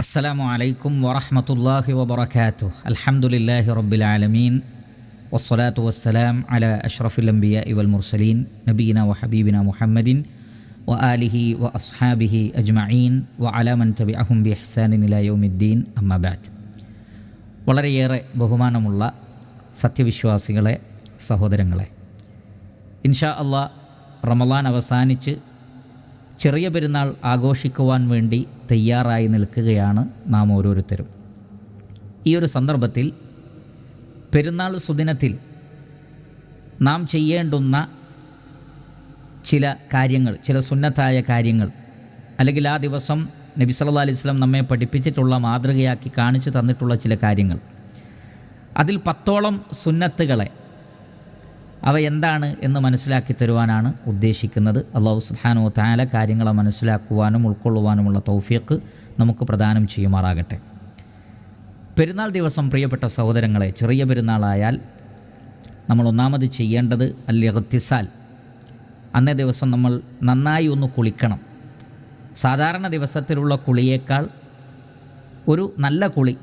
അസ്സലാമു അലൈക്കും വറഹ്മത്തുള്ളാഹി വബറകാതുഹു. അൽഹംദുലില്ലാഹി റബ്ബിൽ ആലമീൻ വസ്സലാത്തു വസ്സലാം അലാ അഷ്റഫിൽ അംബിയാഇ വൽ മുർസലീൻ നബിയിനാ വഹബീബിനാ മുഹമ്മദിൻ വ ആലിഹി വ അസ്ഹാബിഹി അജ്മഈൻ വ അലാ മൻ തബിഅഹും ബി ഇഹ്സാനിൻ ഇലാ യൗമിദ്ദീൻ അമ്മാ ബഅദ്. വളരെയേറെ ബഹുമാനമുള്ള സത്യവിശ്വാസികളെ, സഹോദരങ്ങളെ, ഇൻഷാ അല്ലാഹ് റമളാൻ അവസാനിച്ച് ചെറിയ പെരുന്നാൾ ആഘോഷിക്കുവാൻ വേണ്ടി തയ്യാറായി നിൽക്കുകയാണ് നാം ഓരോരുത്തരും. ഈ ഒരു സന്ദർഭത്തിൽ പെരുന്നാൾ സുദിനത്തിൽ നാം ചെയ്യേണ്ടുന്ന ചില കാര്യങ്ങൾ, ചില സുന്നത്തായ കാര്യങ്ങൾ, അല്ലെങ്കിൽ ആ ദിവസം നബി സല്ലല്ലാഹു അലൈഹി വസല്ലം നമ്മെ പഠിപ്പിച്ചിട്ടുള്ള, മാതൃകയാക്കി കാണിച്ചു തന്നിട്ടുള്ള ചില കാര്യങ്ങൾ, അതിൽ 10ഓളം സുന്നത്തുകളെ അവ എന്താണ് എന്ന് മനസ്സിലാക്കി തരുവാനാണ് ഉദ്ദേശിക്കുന്നത്. അല്ലാഹു സുബ്ഹാനഹു വ തആല കാര്യങ്ങളെ മനസ്സിലാക്കുവാനും ഉൾക്കൊള്ളുവാനുമുള്ള തൗഫീഖ് നമുക്ക് പ്രദാനം ചെയ്യുമാറാകട്ടെ. പെരുന്നാൾ ദിവസം പ്രിയപ്പെട്ട സഹോദരങ്ങളെ, ചെറിയ പെരുന്നാളായാൽ നമ്മൾ ഒന്നാമത് ചെയ്യേണ്ടത് അൽ-ഇഗ്തിസാൽ. അന്നേ ദിവസം നമ്മൾ നന്നായി ഒന്ന് കുളിക്കണം. സാധാരണ ദിവസത്തിലുള്ള കുളിയേക്കാൾ ഒരു നല്ല കുളി.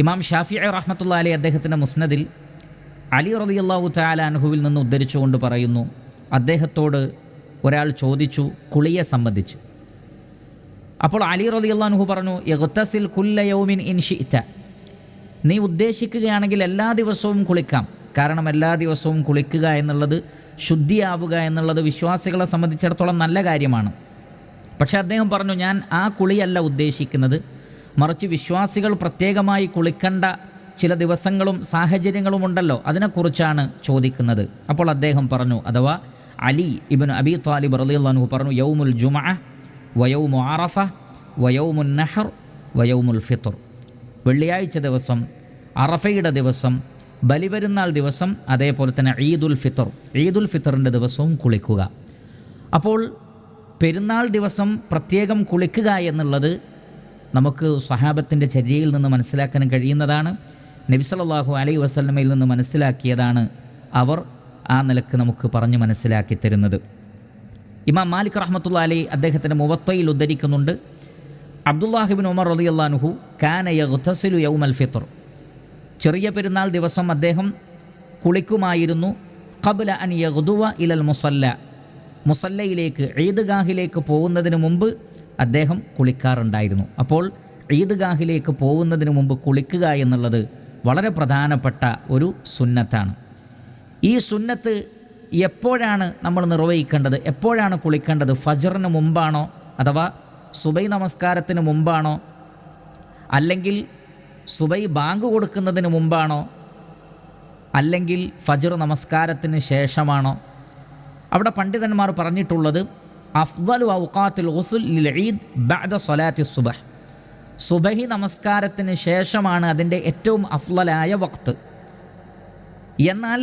ഇമാം ഷാഫിഈ റഹ്മത്തുള്ളാഹി അലൈഹി അദ്ദേഹത്തിൻ്റെ മുസ്നദിൽ അലി റളിയല്ലാഹു തആല അൻഹുവിൽ നിന്ന് ഉദ്ധരിച്ചുകൊണ്ട് പറയുന്നു, അദ്ദേഹത്തോട് ഒരാൾ ചോദിച്ചു കുളിയെ സംബന്ധിച്ച്. അപ്പോൾ അലി റളിയല്ലാഹു അൻഹു പറഞ്ഞു, ഇഗ്തസിൽ കുല്ല യൗമിൻ ഇൻ ശിഅത. നീ ഉദ്ദേശിക്കുകയാണെങ്കിൽ എല്ലാ ദിവസവും കുളിക്കാം. കാരണം എല്ലാ ദിവസവും കുളിക്കുക എന്നുള്ളത്, ശുദ്ധിയാവുക എന്നുള്ളത് വിശ്വാസികളെ സംബന്ധിച്ചിടത്തോളം നല്ല കാര്യമാണ്. പക്ഷേ അദ്ദേഹം പറഞ്ഞു, ഞാൻ ആ കുളിയല്ല ഉദ്ദേശിക്കുന്നത്, മറിച്ച് വിശ്വാസികൾ പ്രത്യേകമായി കുളിക്കേണ്ട ചില ദിവസങ്ങളും സാഹചര്യങ്ങളും ഉണ്ടല്ലോ, അതിനെക്കുറിച്ചാണ് ചോദിക്കുന്നത്. അപ്പോൾ അദ്ദേഹം പറഞ്ഞു, അഥവാ അലി ഇബ്നു അബി ത്വാലിബ് റളിയല്ലാഹു അൻഹു പറഞ്ഞു, യൗമുൽ ജുമഅ വയൗമു അറഫ വയൗമുൻ നഹർ വയൗമുൽ ഫിത്ർ. വെള്ളിയാഴ്ച ദിവസം, അറഫയുടെ ദിവസം, ബലിപെരുന്നാൾ ദിവസം, അതേപോലെ തന്നെ ഈദുൽ ഫിത്ർ, ഈദുൽ ഫിത്റിൻ്റെ ദിവസവും കുളിക്കുക. അപ്പോൾ പെരുന്നാൾ ദിവസം പ്രത്യേകം കുളിക്കുക എന്നുള്ളത് നമുക്ക് സ്വഹാബത്തിൻ്റെ ചര്യയിൽ നിന്ന് മനസ്സിലാക്കാൻ കഴിയുന്നതാണ്. നബി സല്ലല്ലാഹു അലൈഹി വസല്ലമയിൽ നിന്ന് മനസ്സിലാക്കിയതാണ് അവർ ആ നിലക്ക് നമുക്ക് പറഞ്ഞ് മനസ്സിലാക്കി തരുന്നത്. ഇമാം മാലിക് റഹ്മത്തുള്ളാഹി അലൈഹി അദ്ദേഹത്തിൻ്റെ മുവത്തയിൽ ഉദ്ധരിക്കുന്നുണ്ട്, അബ്ദുല്ലാഹി ഇബ്നു ഉമർ റളിയല്ലാഹു അൻഹു കാന യഗ്തസിലു യൗമൽ ഫിത്ർ. ചെറിയ പെരുന്നാൾ ദിവസം അദ്ദേഹം കുളിക്കുമായിരുന്നു. ഖബ്ല അൻ യഗ്ദുവ ഇലൽ മുസല്ല. മുസല്ലയിലേക്ക്, ഈദ്ഗാഹിലേക്ക് പോകുന്നതിന് മുമ്പ് അദ്ദേഹം കുളിക്കാറുണ്ടായിരുന്നു. അപ്പോൾ ഈദ്ഗാഹിലേക്ക് പോകുന്നതിന് മുമ്പ് കുളിക്കുക എന്നുള്ളത് വളരെ പ്രധാനപ്പെട്ട ഒരു സുന്നത്താണ്. ഈ സുന്നത്ത് എപ്പോഴാണ് നമ്മൾ നിർവഹിക്കേണ്ടത്, എപ്പോഴാണ് കുളിക്കേണ്ടത്? ഫജ്റിന് മുമ്പാണോ, അഥവാ സുബൈ നമസ്കാരത്തിന് മുമ്പാണോ, അല്ലെങ്കിൽ സുബൈ ബാങ്ക് കൊടുക്കുന്നതിന് മുമ്പാണോ, അല്ലെങ്കിൽ ഫജ്ർ നമസ്കാരത്തിന് ശേഷമാണോ? അവിടെ പണ്ഡിതന്മാർ പറഞ്ഞിട്ടുള്ളത്, അഫ്ദലു ഔഖാത്തിൽ ഗുസ്ൽ ലിൽ ഈദ് ബഅദ സ്വലാത്തി സുബഹ്. സുബഹി നമസ്കാരത്തിന് ശേഷമാണ് അതിൻ്റെ ഏറ്റവും അഫ്ളലായ വഖ്ത്. എന്നാൽ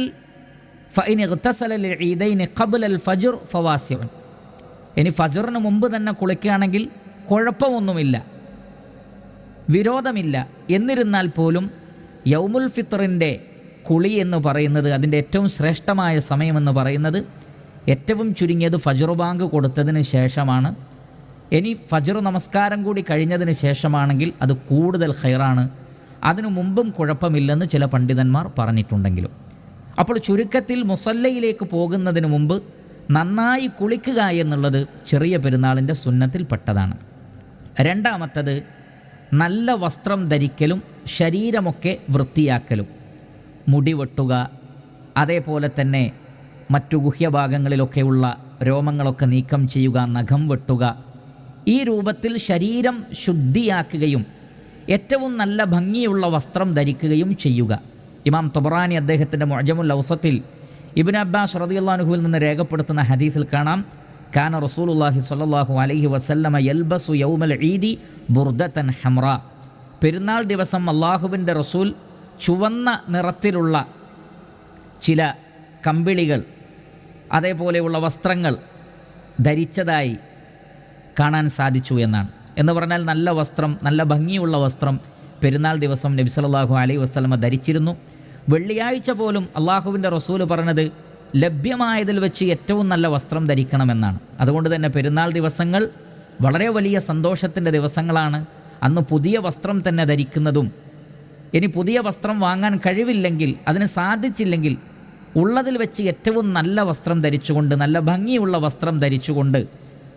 ഫഇൻ ഇഗ്തസല ലിൽ ഈദൈനി ഖബ്ല അൽ ഫജ്ർ ഫവാസിഉൻ. ഇനി ഫജ്റിന് മുമ്പ് തന്നെ കുളിക്കുകയാണെങ്കിൽ കുഴപ്പമൊന്നുമില്ല, വിരോധമില്ല. എന്നിരുന്നാൽ പോലും യൗമുൽ ഫിത്റിൻ്റെ കുളി എന്ന് പറയുന്നത്, അതിൻ്റെ ഏറ്റവും ശ്രേഷ്ഠമായ സമയമെന്ന് പറയുന്നത് ഏറ്റവും ചുരുങ്ങിയത് ഫജ്ർ ബാങ്ക് കൊടുത്തതിന് ശേഷമാണ്. ഇനി ഫജ്ർ നമസ്കാരം കൂടി കഴിഞ്ഞതിന് ശേഷമാണെങ്കിൽ അത് കൂടുതൽ ഖൈറാണ്. അതിനു മുമ്പും കുഴപ്പമില്ലെന്ന് ചില പണ്ഡിതന്മാർ പറഞ്ഞിട്ടുണ്ടെങ്കിലും, അപ്പോൾ ചുരുക്കത്തിൽ മുസല്ലയിലേക്ക് പോകുന്നതിന് മുമ്പ് നന്നായി കുളിക്കുക എന്നുള്ളത് ചെറിയ പെരുന്നാളിൻ്റെ സുന്നത്തിൽപ്പെട്ടതാണ്. രണ്ടാമത്തത് നല്ല വസ്ത്രം ധരിക്കലും ശരീരമൊക്കെ വൃത്തിയാക്കലും. മുടി വെട്ടുക, അതേപോലെ തന്നെ മറ്റു ഗുഹ്യഭാഗങ്ങളിലൊക്കെയുള്ള രോമങ്ങളൊക്കെ നീക്കം ചെയ്യുക, നഖം വെട്ടുക. ഈ രൂപത്തിൽ ശരീരം ശുദ്ധിയാക്കുകയും ഏറ്റവും നല്ല ഭംഗിയുള്ള വസ്ത്രം ധരിക്കുകയും ചെയ്യുക. ഇമാം തബറാനി അദ്ദേഹത്തിൻ്റെ മുഅ്ജമുൽ ഔസത്തിൽ ഇബ്നു അബ്ബാസ് റളിയല്ലാഹു അൻഹുവിൽ നിന്ന് രേഖപ്പെടുത്തുന്ന ഹദീസിൽ കാണാം, കാന റസൂലുള്ളാഹി സ്വല്ലല്ലാഹു അലൈഹി വസല്ലമ യൽബസു യൗമൽ ഈദി ബുർദതൻ ഹംറാ. പെരുന്നാൾ ദിവസം അല്ലാഹുവിൻ്റെ റസൂൽ ചുവന്ന നിറത്തിലുള്ള ചില കമ്പിളികൾ, അതേപോലെയുള്ള വസ്ത്രങ്ങൾ ധരിച്ചതായി കാണാൻ സാധിച്ചു എന്നാണ്. എന്ന് പറഞ്ഞാൽ നല്ല വസ്ത്രം, നല്ല ഭംഗിയുള്ള വസ്ത്രം പെരുന്നാൾ ദിവസം നബി സല്ലല്ലാഹു അലൈഹി വസല്ലമ ധരിച്ചിരുന്നു. വെള്ളിയാഴ്ച പോലും അള്ളാഹുവിൻ്റെ റസൂൽ പറഞ്ഞത് ലഭ്യമായതിൽ വെച്ച് ഏറ്റവും നല്ല വസ്ത്രം ധരിക്കണമെന്നാണ്. അതുകൊണ്ട് തന്നെ പെരുന്നാൾ ദിവസങ്ങൾ വളരെ വലിയ സന്തോഷത്തിൻ്റെ ദിവസങ്ങളാണ്. അന്ന് പുതിയ വസ്ത്രം തന്നെ ധരിക്കുന്നതും, ഇനി പുതിയ വസ്ത്രം വാങ്ങാൻ കഴിവില്ലെങ്കിൽ, അതിന് സാധിച്ചില്ലെങ്കിൽ ഉള്ളതിൽ വെച്ച് ഏറ്റവും നല്ല വസ്ത്രം ധരിച്ചുകൊണ്ട്, നല്ല ഭംഗിയുള്ള വസ്ത്രം ധരിച്ചുകൊണ്ട്,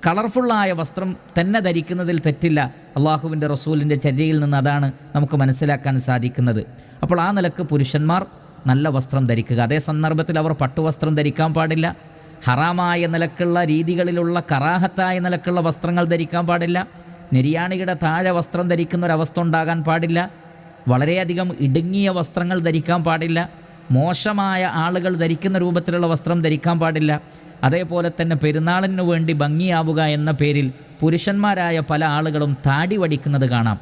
കളർഫുള്ളായ വസ്ത്രം തന്നെ ധരിക്കുന്നതിൽ തെറ്റില്ല. അള്ളാഹുവിൻ്റെ റസൂലിൻ്റെ ചര്യയിൽ നിന്ന് അതാണ് നമുക്ക് മനസ്സിലാക്കാൻ സാധിക്കുന്നത്. അപ്പോൾ ആ നിലക്ക് പുരുഷന്മാർ നല്ല വസ്ത്രം ധരിക്കുക. അതേ സന്ദർഭത്തിൽ അവർ പട്ടുവസ്ത്രം ധരിക്കാൻ പാടില്ല. ഹറാമായ നിലക്കുള്ള രീതികളിലുള്ള കറാഹത്തായ നിലക്കുള്ള വസ്ത്രങ്ങൾ ധരിക്കാൻ പാടില്ല. നിര്യാണിയുടെ താഴെ വസ്ത്രം ധരിക്കുന്നൊരവസ്ഥ ഉണ്ടാകാൻ പാടില്ല. വളരെയധികം ഇടുങ്ങിയ വസ്ത്രങ്ങൾ ധരിക്കാൻ പാടില്ല. മോശമായ ആളുകൾ ധരിക്കുന്ന രൂപത്തിലുള്ള വസ്ത്രം ധരിക്കാൻ പാടില്ല. അതേപോലെ തന്നെ പെരുന്നാളിന് വേണ്ടി ഭംഗിയാവുക എന്ന പേരിൽ പുരുഷന്മാരായ പല ആളുകളും താടി വടിക്കുന്നത് കാണാം.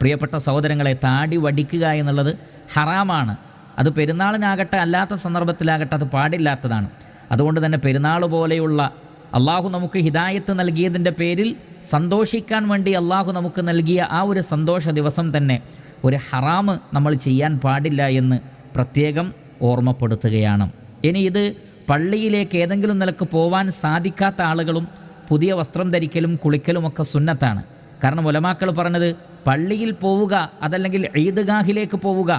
പ്രിയപ്പെട്ട സഹോദരങ്ങളെ, താടി വടിക്കുക എന്നുള്ളത് ഹറാമാണ്. അത് പെരുന്നാളിനാകട്ടെ അല്ലാത്ത സന്ദർഭത്തിലാകട്ടെ അത് പാടില്ലാത്തതാണ്. അതുകൊണ്ട് തന്നെ പെരുന്നാൾ പോലെയുള്ള അള്ളാഹു നമുക്ക് ഹിദായത്ത് നൽകിയതിൻ്റെ പേരിൽ സന്തോഷിക്കാൻ വേണ്ടി അള്ളാഹു നമുക്ക് നൽകിയ ആ ഒരു സന്തോഷ ദിവസം തന്നെ ഒരു ഹറാമ് നമ്മൾ ചെയ്യാൻ പാടില്ല എന്ന് പ്രത്യേകം ഓർമ്മപ്പെടുത്തുകയാണ്. ഇനി ഇത് പള്ളിയിലേക്ക് ഏതെങ്കിലും നിലക്ക് പോവാൻ സാധിക്കാത്ത ആളുകളും പുതിയ വസ്ത്രം ധരിക്കലും കുളിക്കലുമൊക്കെ സുന്നത്താണ്. കാരണം ഉലമാക്കൾ പറഞ്ഞത് പള്ളിയിൽ പോവുക, അതല്ലെങ്കിൽ ഈദ്ഗാഹിലേക്ക് പോവുക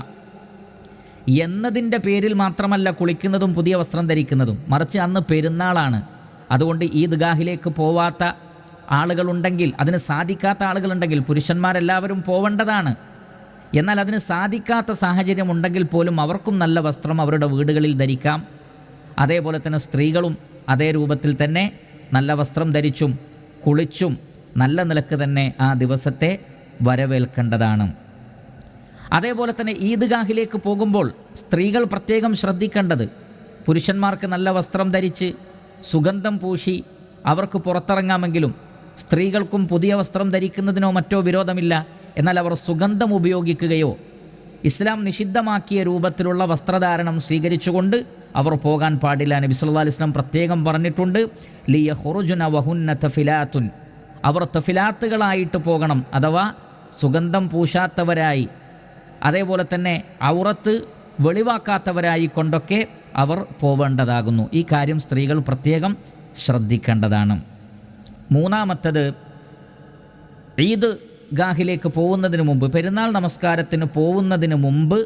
എന്നതിൻ്റെ പേരിൽ മാത്രമല്ല കുളിക്കുന്നതും പുതിയ വസ്ത്രം ധരിക്കുന്നതും, മറിച്ച് അന്ന് പെരുന്നാളാണ്. അതുകൊണ്ട് ഈദ്ഗാഹിലേക്ക് പോവാത്ത ആളുകളുണ്ടെങ്കിൽ, അതിന് സാധിക്കാത്ത ആളുകളുണ്ടെങ്കിൽ പുരുഷന്മാരെല്ലാവരും പോവേണ്ടതാണ്. എന്നാൽ അതിന് സാധിക്കാത്ത സാഹചര്യം ഉണ്ടെങ്കിൽ പോലും അവർക്കും നല്ല വസ്ത്രം അവരുടെ വീടുകളിൽ ധരിക്കാം. അതേപോലെ തന്നെ സ്ത്രീകളും അതേ രൂപത്തിൽ തന്നെ നല്ല വസ്ത്രം ധരിച്ചും കുളിച്ചും നല്ല നിലക്ക് തന്നെ ആ ദിവസത്തെ വരവേൽക്കേണ്ടതാണ്. അതേപോലെ തന്നെ ഈദ്ഗാഹിലേക്ക് പോകുമ്പോൾ സ്ത്രീകൾ പ്രത്യേകം ശ്രദ്ധിക്കേണ്ടത്, പുരുഷന്മാർക്ക് നല്ല വസ്ത്രം ധരിച്ച് സുഗന്ധം പൂശി അവർക്ക് പുറത്തിറങ്ങാമെങ്കിലും സ്ത്രീകൾക്കും പുതിയ വസ്ത്രം ധരിക്കുന്നതിനോ മറ്റോ വിരോധമില്ല. എന്നാൽ അവർ സുഗന്ധം ഉപയോഗിക്കുകയോ ഇസ്ലാം നിഷിദ്ധമാക്കിയ രൂപത്തിലുള്ള വസ്ത്രധാരണം സ്വീകരിച്ചുകൊണ്ട് അവർ പോകാൻ പാടില്ല. നബി സല്ലല്ലാഹു അലൈഹി വസല്ലം പ്രത്യേകം പറഞ്ഞിട്ടുണ്ട്, ലിയഖുറുജുന വഹുന്ന തഫിലാത്തുൻ, അവർ തഫിലാത്തുകളായിട്ട് പോകണം, അഥവാ സുഗന്ധം പൂശാത്തവരായി, അതേപോലെ തന്നെ ഔറത്ത് വെളിവാക്കാത്തവരായി കൊണ്ടൊക്കെ അവർ പോവേണ്ടതാകുന്നു. ഈ കാര്യം സ്ത്രീകൾ പ്രത്യേകം ശ്രദ്ധിക്കേണ്ടതാണ്. മൂന്നാമത്തത്, ഈദ് ഗാഹിലേക്ക് പോകുന്നതിന് മുമ്പ്, പെരുന്നാൾ നമസ്കാരത്തിന് പോകുന്നതിന് മുമ്പ്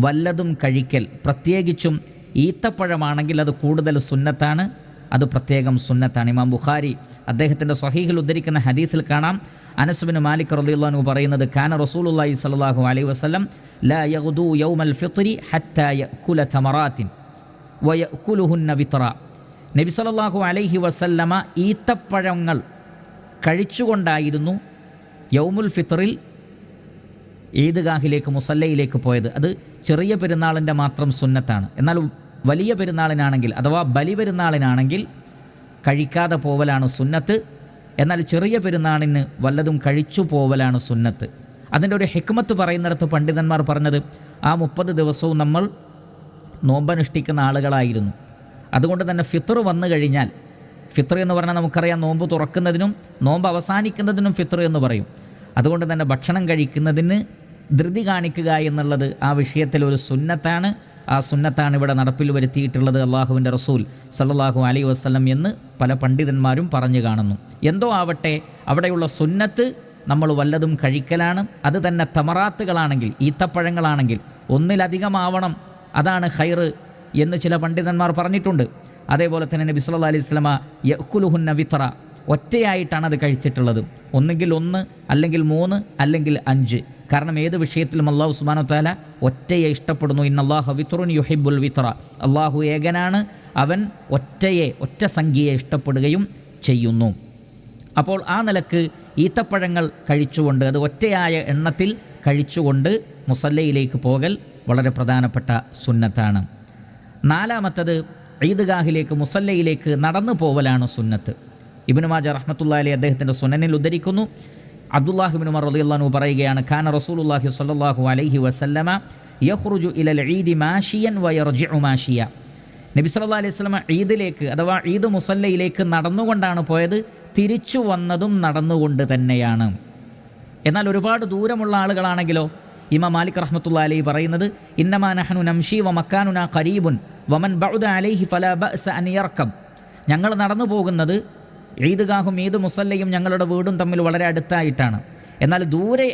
വല്ലതും കഴിക്കൽ, പ്രത്യേകിച്ചും ഈത്തപ്പഴമാണെങ്കിൽ അത് കൂടുതൽ സുന്നത്താണ്, അത് പ്രത്യേകം സുന്നത്താണ്. ഇമാം ബുഖാരി അദ്ദേഹത്തിൻ്റെ സ്വഹീഹിൽ ഉദ്ധരിക്കുന്ന ഹദീസിൽ കാണാം, അനസ് ബിൻ മാലിക് റളിയല്ലാഹു അൻഹു പറയുന്നത്, കാന റസൂലുള്ളാഹി സ്വല്ലല്ലാഹു അലൈഹി വസല്ലം ലാ യഗ്ദു യൗമൽ ഫിത്രി ഹത്താ യഅകുല തമറാത്തിൻ വയഅകുലുഹുന്ന വിത്ര. നബി സല്ലല്ലാഹു അലൈഹി വസല്ലമ ഈത്തപ്പഴങ്ങൾ കഴിച്ചുകൊണ്ടായിരുന്നു യൗമുൽ ഫിത്റിൽ ഈദ്ഗാഹിലേക്ക് മുസല്ലയിലേക്ക് പോയത്. അത് ചെറിയ പെരുന്നാളിൻ്റെ മാത്രം സുന്നത്താണ്. എന്നാൽ വലിയ പെരുന്നാളിനാണെങ്കിൽ, അഥവാ ബലി പെരുന്നാളിനാണെങ്കിൽ കഴിക്കാതെ പോവലാണ് സുന്നത്ത്. എന്നാൽ ചെറിയ പെരുന്നാളിന് വല്ലതും കഴിച്ചു പോവലാണ് സുന്നത്ത്. അതിൻ്റെ ഒരു ഹിക്മത്ത് പറയുന്നിടത്ത് പണ്ഡിതന്മാർ പറഞ്ഞത്, ആ 30 ദിവസവും നമ്മൾ നോമ്പനുഷ്ഠിക്കുന്ന ആളുകളായിരുന്നു. അതുകൊണ്ട് തന്നെ ഫിത്ർ വന്നു കഴിഞ്ഞാൽ, ഫിത്ർ എന്ന് പറഞ്ഞാൽ നമുക്കറിയാം നോമ്പ് തുറക്കുന്നതിനും നോമ്പ് അവസാനിക്കുന്നതിനും ഫിത്ർ എന്ന് പറയും. അതുകൊണ്ട് തന്നെ ഭക്ഷണം കഴിക്കുന്നതിന് ധൃതി കാണിക്കുക എന്നുള്ളത് ആ വിഷയത്തിൽ ഒരു സുന്നത്താണ്. ആ സുന്നത്താണ് ഇവിടെ നടപ്പിൽ വരുത്തിയിട്ടുള്ളത് അള്ളാഹുവിൻ്റെ റസൂൽ സല്ലല്ലാഹു അലൈഹി വസല്ലം എന്ന് പല പണ്ഡിതന്മാരും പറഞ്ഞു കാണുന്നു. എന്തോ ആവട്ടെ, അവിടെയുള്ള സുന്നത്ത് നമ്മൾ വല്ലതും കഴിക്കലാണ്. അത് തന്നെ തമറാത്തുകളാണെങ്കിൽ, ഈത്തപ്പഴങ്ങളാണെങ്കിൽ ഒന്നിലധികമാവണം, അതാണ് ഖൈറ് എന്ന് ചില പണ്ഡിതന്മാർ പറഞ്ഞിട്ടുണ്ട്. അതേപോലെ തന്നെ നബി സല്ലല്ലാഹു അലൈഹി വസല്ലമ യഅകുലുഹുന്ന വിത്ര, ഒറ്റയായിട്ടാണ് അത് കഴിച്ചിട്ടുള്ളത്. ഒന്നുകിൽ 1, അല്ലെങ്കിൽ 3, അല്ലെങ്കിൽ 5. കാരണം ഏത് വിഷയത്തിലും അല്ലാഹു സുബ്ഹാനഹു വ തആല ഒറ്റയെ ഇഷ്ടപ്പെടുന്നു. ഇന്നല്ലാഹ വിത്റുൻ യുഹിബ്ബുൽ വിത്ര, അള്ളാഹു ഏകനാണ്, അവൻ ഒറ്റ സംഖ്യയെ ഇഷ്ടപ്പെടുകയും ചെയ്യുന്നു. അപ്പോൾ ആ നിലക്ക് ഈത്തപ്പഴങ്ങൾ കഴിച്ചുകൊണ്ട്, അത് ഒറ്റയായ എണ്ണത്തിൽ കഴിച്ചുകൊണ്ട് മുസല്ലയിലേക്ക് പോകൽ വളരെ പ്രധാനപ്പെട്ട സുന്നത്താണ്. നാലാമത്തത്, ഈദ്ഗാഹിലേക്ക് മുസല്ലയിലേക്ക് നടന്നു പോവലാണ് സുന്നത്ത്. ഇബ്നു മാജ റഹ്മത്തുള്ളാഹി അലൈഹി അദ്ദേഹത്തിൻ്റെ സുനനിൽ ഉദ്ധരിക്കുന്നു, അബ്ദുല്ലാഹി ഇബ്നു ഉമർ റളിയല്ലാഹു അൻഹു പറയുകയാണ്, കാന റസൂലുള്ളാഹി സ്വല്ലല്ലാഹു അലൈഹി വസല്ലമ യഖ്റുജു ഇലൽ ഈദി മാഷിയൻ വയർജിഉ മാഷിയ. നബി സല്ലല്ലാഹു അലൈഹി വസല്ലമ ഈദിലേക്ക്, അഥവാ ഈദ് മുസല്ലയിലേക്ക് നടന്നുകൊണ്ടാണ് പോയത്, തിരിച്ചു വന്നതും നടന്നുകൊണ്ട് തന്നെയാണ്. എന്നാൽ ഒരുപാട് ദൂരമുള്ള ആളുകളാണെങ്കിലോ, ഇമാം മാലിക് റഹ്മത്തുള്ളാഹി അലൈഹി പറയുന്നത്, ഇന്നമാ നഹ്നു നംശി വ മക്കാനുനാ ഖരീബുൻ വമൻ ബഅദ അലൈഹി ഫലാ ബഅസ അൻ യർകബ്. ഞങ്ങൾ നടന്നു പോകുന്നത് ഈദ്ഗാഹും ഈദ് മുസല്ലയും ഞങ്ങളുടെ വീടും തമ്മിൽ വളരെ അടുത്തായിട്ടാണ്. എന്നാൽ ദൂരെ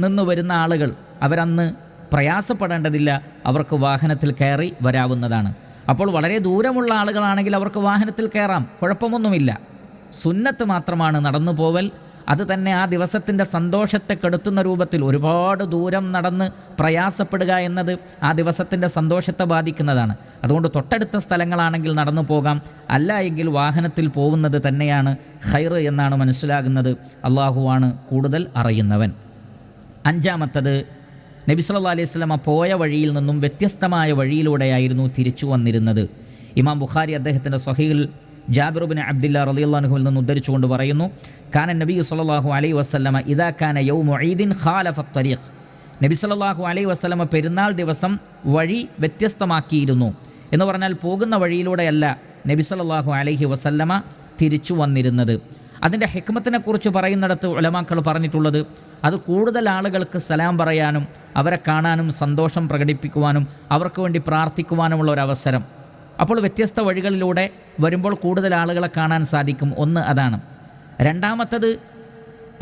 നിന്ന് വരുന്ന ആളുകൾ അവരന്ന് പ്രയാസപ്പെടേണ്ടതില്ല, അവർക്ക് വാഹനത്തിൽ കയറി വരാവുന്നതാണ്. അപ്പോൾ വളരെ ദൂരമുള്ള ആളുകളാണെങ്കിൽ അവർക്ക് വാഹനത്തിൽ കയറാം, കുഴപ്പമൊന്നുമില്ല. സുന്നത്ത് മാത്രമാണ് നടന്നു പോവൽ. അത് തന്നെ ആ ദിവസത്തിൻ്റെ സന്തോഷത്തെ കെടുത്തുന്ന രൂപത്തിൽ ഒരുപാട് ദൂരം നടന്ന് പ്രയാസപ്പെടുക എന്നത് ആ ദിവസത്തിൻ്റെ സന്തോഷത്തെ ബാധിക്കുന്നതാണ്. അതുകൊണ്ട് തൊട്ടടുത്ത സ്ഥലങ്ങളാണെങ്കിൽ നടന്നു പോകാം, അല്ല എങ്കിൽ വാഹനത്തിൽ പോകുന്നത് തന്നെയാണ് ഖൈർ എന്നാണ് മനസ്സിലാകുന്നത്. അള്ളാഹുവാണ് കൂടുതൽ അറിയുന്നവൻ. അഞ്ചാമത്തത്, നബി സല്ലല്ലാഹു അലൈഹി വസല്ലമ പോയ വഴിയിൽ നിന്നും വ്യത്യസ്തമായ വഴിയിലൂടെയായിരുന്നു തിരിച്ചു വന്നിരുന്നത്. ഇമാം ബുഖാരി അദ്ദേഹത്തിൻ്റെ സ്വഹീഹിൽ ജാബിർ ഇബ്നു അബ്ദില്ലാ റളിയല്ലാഹു അൻഹുവിൽ നിന്ന് ഉദ്ധരിച്ചുകൊണ്ട് പറയുന്നു, കാന നബി സല്ലല്ലാഹു അലൈഹി വസല്ലമ ഇദാ കാന യൗമു ഈദിൻ ഖാലഫ ത്വരീഖ്. നബി സല്ലല്ലാഹു അലൈഹി വസല്ലമ പെരുന്നാൾ ദിവസം വഴി വ്യത്യസ്തമാക്കിയിരുന്നു. എന്ന് പറഞ്ഞാൽ പോകുന്ന വഴിയിലൂടെയല്ല നബി സല്ലല്ലാഹു അലൈഹി വസല്ലമ തിരിച്ചു വന്നിരുന്നത്. അതിൻ്റെ ഹിക്മത്തിനെക്കുറിച്ച് പറയുന്നിടത്ത് ഉലമാക്കൾ പറഞ്ഞിട്ടുള്ളത്, അത് കൂടുതൽ ആളുകൾക്ക് സലാം പറയാനും അവരെ കാണാനും സന്തോഷം പ്രകടിപ്പിക്കുവാനും അവർക്ക് വേണ്ടി പ്രാർത്ഥിക്കുവാനുമുള്ള ഒരവസരം. അപ്പോൾ വ്യത്യസ്ത വഴികളിലൂടെ വരുമ്പോൾ കൂടുതൽ ആളുകളെ കാണാൻ സാധിക്കും. ഒന്ന് അതാണ്. രണ്ടാമത്തത്,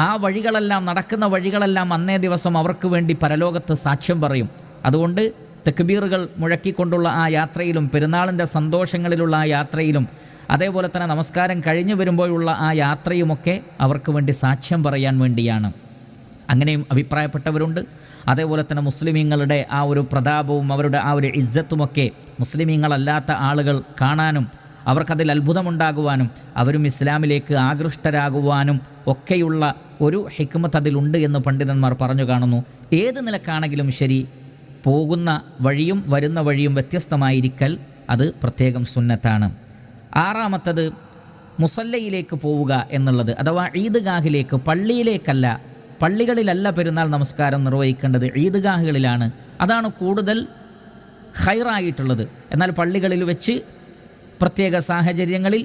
ആ വഴികളെല്ലാം, നടക്കുന്ന വഴികളെല്ലാം അന്നേ ദിവസം അവർക്ക് വേണ്ടി പരലോകത്ത് സാക്ഷ്യം പറയും. അതുകൊണ്ട് തക്ബീറുകൾ മുഴക്കിക്കൊണ്ടുള്ള ആ യാത്രയിലും പെരുന്നാളിൻ്റെ സന്തോഷങ്ങളിലുള്ള ആ യാത്രയിലും അതേപോലെ തന്നെ നമസ്കാരം കഴിഞ്ഞു വരുമ്പോഴുള്ള ആ യാത്രയുമൊക്കെ അവർക്ക് വേണ്ടി സാക്ഷ്യം പറയാൻ വേണ്ടിയാണ്. അങ്ങനെയും അഭിപ്രായപ്പെട്ടവരുണ്ട്. അതേപോലെ തന്നെ മുസ്ലിമീങ്ങളുടെ ആ ഒരു പ്രതാപവും അവരുടെ ആ ഒരു ഇസ്സത്തുമൊക്കെ മുസ്ലിമീങ്ങളല്ലാത്ത ആളുകൾ കാണാനും അവർക്കതിൽ അത്ഭുതമുണ്ടാകുവാനും അവരും ഇസ്ലാമിലേക്ക് ആകൃഷ്ടരാകുവാനും ഒക്കെയുള്ള ഒരു ഹിക്മത്ത് അതിലുണ്ട് എന്ന് പണ്ഡിതന്മാർ പറഞ്ഞു കാണുന്നു. ഏത് നിലക്കാണെങ്കിലും ശരി, പോകുന്ന വഴിയും വരുന്ന വഴിയും വ്യത്യസ്തമായിരിക്കൽ അത് പ്രത്യേകം സുന്നത്താണ്. ആറാമത്തത്, മുസല്ലയിലേക്ക് പോവുക എന്നുള്ളത്, അഥവാ ഈദ്ഗാഹിലേക്ക്, പള്ളിയിലേക്കല്ല. പള്ളികളിലല്ല പെരുന്നാൾ നമസ്കാരം നിർവഹിക്കേണ്ടത്, ഈദ്ഗാഹുകളിലാണ്. അതാണ് കൂടുതൽ ഖൈറായിട്ടുള്ളത്. എന്നാൽ പള്ളികളിൽ വെച്ച് പ്രത്യേക സാഹചര്യങ്ങളിൽ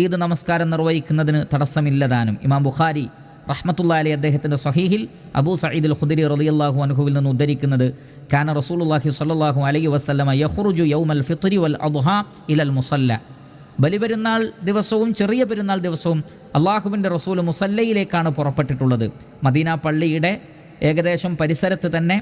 ഈദ് നമസ്കാരം നിർവഹിക്കുന്നതിന് തടസ്സമില്ലതാനും. ഇമാം ബുഖാരി റഹ്മത്തുള്ളാഹി അലൈഹി അദ്ദേഹത്തിൻ്റെ സ്വഹീഹിൽ അബൂ സഈദ് അൽ ഖുദരി റളിയല്ലാഹു അൻഹുവിൽ നിന്ന് ഉദ്ധരിക്കുന്നത്, കാന റസൂലുള്ളാഹി സ്വല്ലല്ലാഹു അലൈഹി വസല്ലമ യഖ്റുജു യൗമൽ ഫിത്രി വൽ അദ്ഹാ ഇലൽ മുസല്ല. ബലിപെരുന്നാൾ ദിവസവും ചെറിയ പെരുന്നാൾ ദിവസവും അള്ളാഹുവിൻ്റെ റസൂൽ മുസല്ലയിലേക്കാണ് പുറപ്പെട്ടിട്ടുള്ളത്. മദീന പള്ളിയുടെ ഏകദേശം പരിസരത്ത് തന്നെ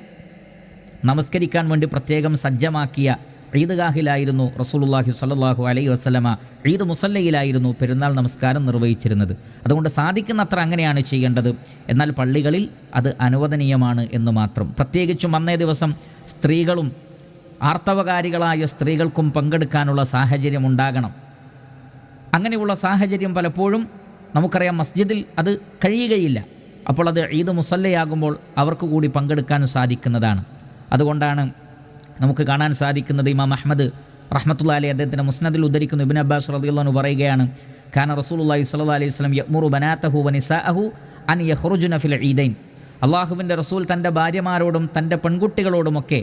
നമസ്കരിക്കാൻ വേണ്ടി പ്രത്യേകം സജ്ജമാക്കിയ ഈദ്ഗാഹിലായിരുന്നു റസൂലുള്ളാഹി സ്വല്ലല്ലാഹു അലൈഹി വസല്ലമ, ഈദ് മുസല്ലയിലായിരുന്നു പെരുന്നാൾ നമസ്കാരം നിർവഹിച്ചിരുന്നത്. അതുകൊണ്ട് സാധിക്കുന്നത്ര അങ്ങനെയാണ് ചെയ്യേണ്ടത്. എന്നാൽ പള്ളികളിൽ അത് അനുവദനീയമാണ് എന്ന് മാത്രം. പ്രത്യേകിച്ചും അന്നേ ദിവസം സ്ത്രീകളും ആർത്തവകാരികളായ സ്ത്രീകൾക്കും പങ്കെടുക്കാനുള്ള സാഹചര്യം ഉണ്ടാകണം. അങ്ങനെയുള്ള സാഹചര്യം പലപ്പോഴും നമുക്കറിയാം മസ്ജിദിൽ അത് കഴിയുകയില്ല. അപ്പോൾ അത് ഈദ് മുസല്ലയാകുമ്പോൾ അവർക്ക് കൂടി പങ്കെടുക്കാൻ സാധിക്കുന്നതാണ്. അതുകൊണ്ടാണ് നമുക്ക് കാണാൻ സാധിക്കുന്നത്, ഇമാം അഹ്മദ് റഹ്മത്തുള്ളാഹി അലൈഹി അദ്ദേഹത്തിൻ്റെ മുസ്നദിൽ ഉദ്ധരിക്കുന്നു, ഇബ്നു അബ്ബാസ് റളിയല്ലാഹു അൻഹു പറയുകയാണ്, കാന റസൂലുള്ളാഹി സ്വല്ലല്ലാഹു അലൈഹി വസല്ലം യഅ്മുറു ബനാതഹു വനിസാഅഹു അൻ യഖ്റുജുന ഫിൽ ഈദൈൻ. അള്ളാഹുവിൻ്റെ റസൂൽ തൻ്റെ ഭാര്യമാരോടും തൻ്റെ പെൺകുട്ടികളോടുമൊക്കെ